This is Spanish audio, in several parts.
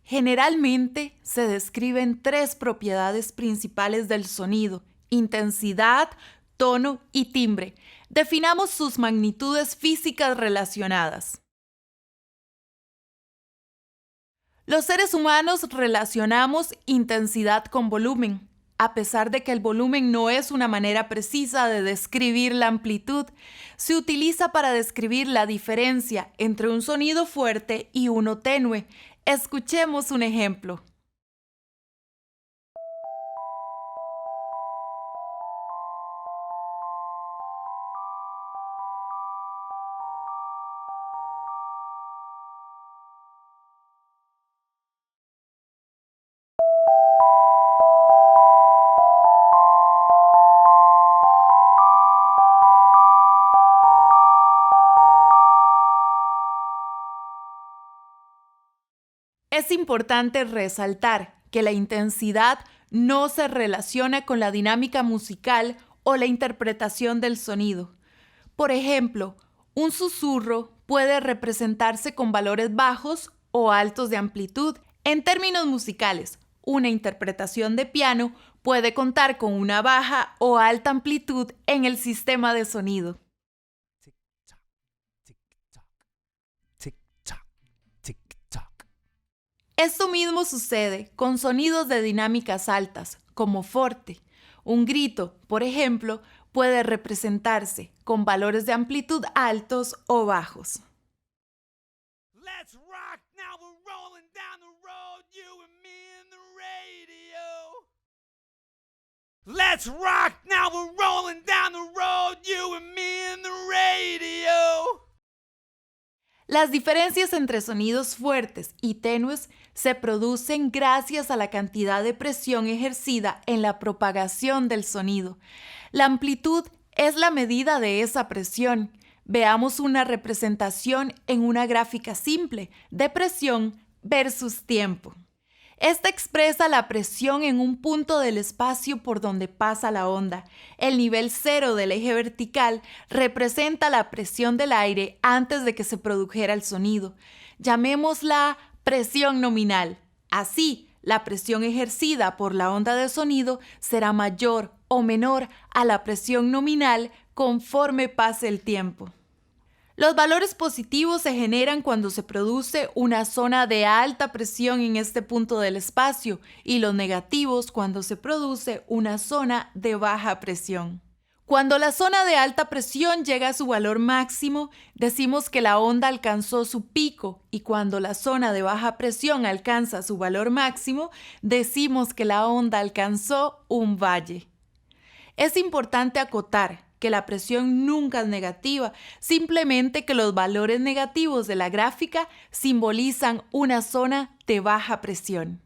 Generalmente se describen tres propiedades principales del sonido: intensidad, tono y timbre. Definamos sus magnitudes físicas relacionadas. Los seres humanos relacionamos intensidad con volumen. A pesar de que el volumen no es una manera precisa de describir la amplitud, se utiliza para describir la diferencia entre un sonido fuerte y uno tenue. Escuchemos un ejemplo. Es importante resaltar que la intensidad no se relaciona con la dinámica musical o la interpretación del sonido. Por ejemplo, un susurro puede representarse con valores bajos o altos de amplitud. En términos musicales, una interpretación de piano puede contar con una baja o alta amplitud en el sistema de sonido. Esto mismo sucede con sonidos de dinámicas altas, como forte. Un grito, por ejemplo, puede representarse con valores de amplitud altos o bajos. Let's rock, now we're rolling down the road, you and me in the radio. Let's rock, now we're rolling down the road, you and me in the radio. Las diferencias entre sonidos fuertes y tenues se producen gracias a la cantidad de presión ejercida en la propagación del sonido. La amplitud es la medida de esa presión. Veamos una representación en una gráfica simple de presión versus tiempo. Esta expresa la presión en un punto del espacio por donde pasa la onda. El nivel cero del eje vertical representa la presión del aire antes de que se produjera el sonido. Llamémosla presión nominal. Así, la presión ejercida por la onda de sonido será mayor o menor a la presión nominal conforme pase el tiempo. Los valores positivos se generan cuando se produce una zona de alta presión en este punto del espacio y los negativos cuando se produce una zona de baja presión. Cuando la zona de alta presión llega a su valor máximo, decimos que la onda alcanzó su pico, y cuando la zona de baja presión alcanza su valor máximo, decimos que la onda alcanzó un valle. Es importante acotar que la presión nunca es negativa, simplemente que los valores negativos de la gráfica simbolizan una zona de baja presión.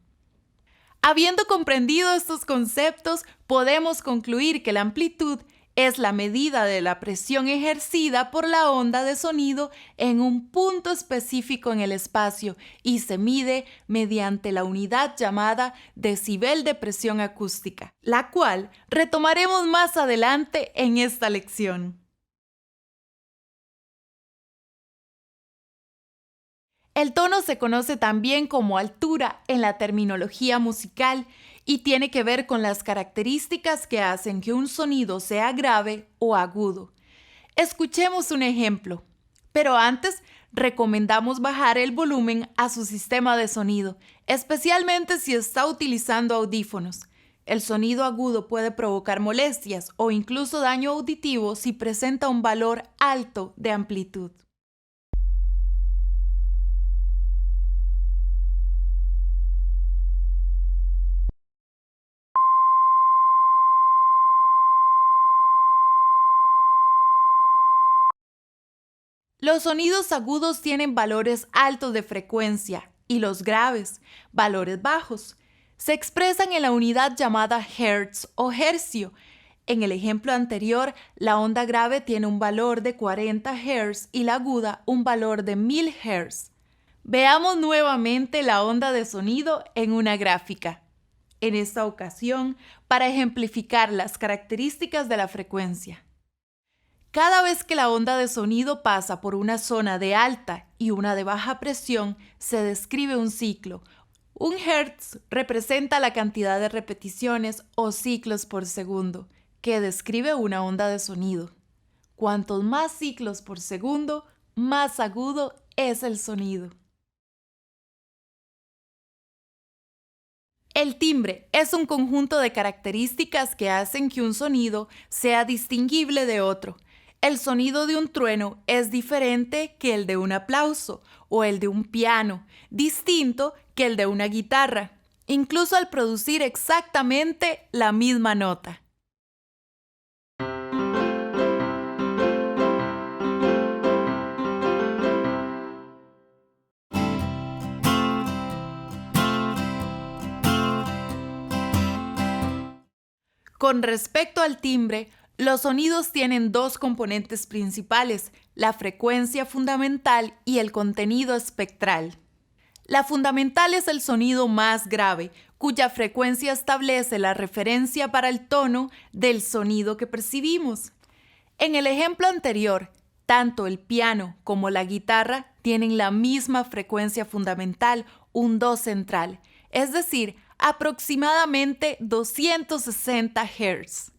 Habiendo comprendido estos conceptos, podemos concluir que la amplitud es la medida de la presión ejercida por la onda de sonido en un punto específico en el espacio y se mide mediante la unidad llamada decibel de presión acústica, la cual retomaremos más adelante en esta lección. El tono se conoce también como altura en la terminología musical y tiene que ver con las características que hacen que un sonido sea grave o agudo. Escuchemos un ejemplo, pero antes recomendamos bajar el volumen a su sistema de sonido, especialmente si está utilizando audífonos. El sonido agudo puede provocar molestias o incluso daño auditivo si presenta un valor alto de amplitud. Los sonidos agudos tienen valores altos de frecuencia y los graves, valores bajos. Se expresan en la unidad llamada hertz o hercio. En el ejemplo anterior, la onda grave tiene un valor de 40 Hz y la aguda un valor de 1000 Hz. Veamos nuevamente la onda de sonido en una gráfica. En esta ocasión, para ejemplificar las características de la frecuencia. Cada vez que la onda de sonido pasa por una zona de alta y una de baja presión, se describe un ciclo. Un hertz representa la cantidad de repeticiones o ciclos por segundo, que describe una onda de sonido. Cuantos más ciclos por segundo, más agudo es el sonido. El timbre es un conjunto de características que hacen que un sonido sea distinguible de otro. El sonido de un trueno es diferente que el de un aplauso o el de un piano, distinto que el de una guitarra, incluso al producir exactamente la misma nota. Con respecto al timbre, los sonidos tienen dos componentes principales, la frecuencia fundamental y el contenido espectral. La fundamental es el sonido más grave, cuya frecuencia establece la referencia para el tono del sonido que percibimos. En el ejemplo anterior, tanto el piano como la guitarra tienen la misma frecuencia fundamental, un do central, es decir, aproximadamente 260 Hz.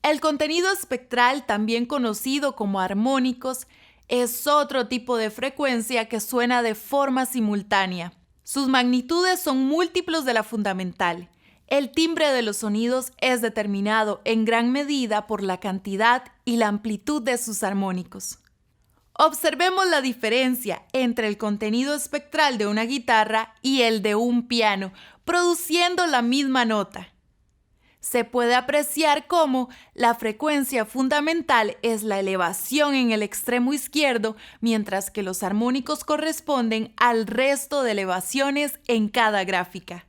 El contenido espectral, también conocido como armónicos, es otro tipo de frecuencia que suena de forma simultánea. Sus magnitudes son múltiplos de la fundamental. El timbre de los sonidos es determinado en gran medida por la cantidad y la amplitud de sus armónicos. Observemos la diferencia entre el contenido espectral de una guitarra y el de un piano, produciendo la misma nota. Se puede apreciar cómo la frecuencia fundamental es la elevación en el extremo izquierdo, mientras que los armónicos corresponden al resto de elevaciones en cada gráfica.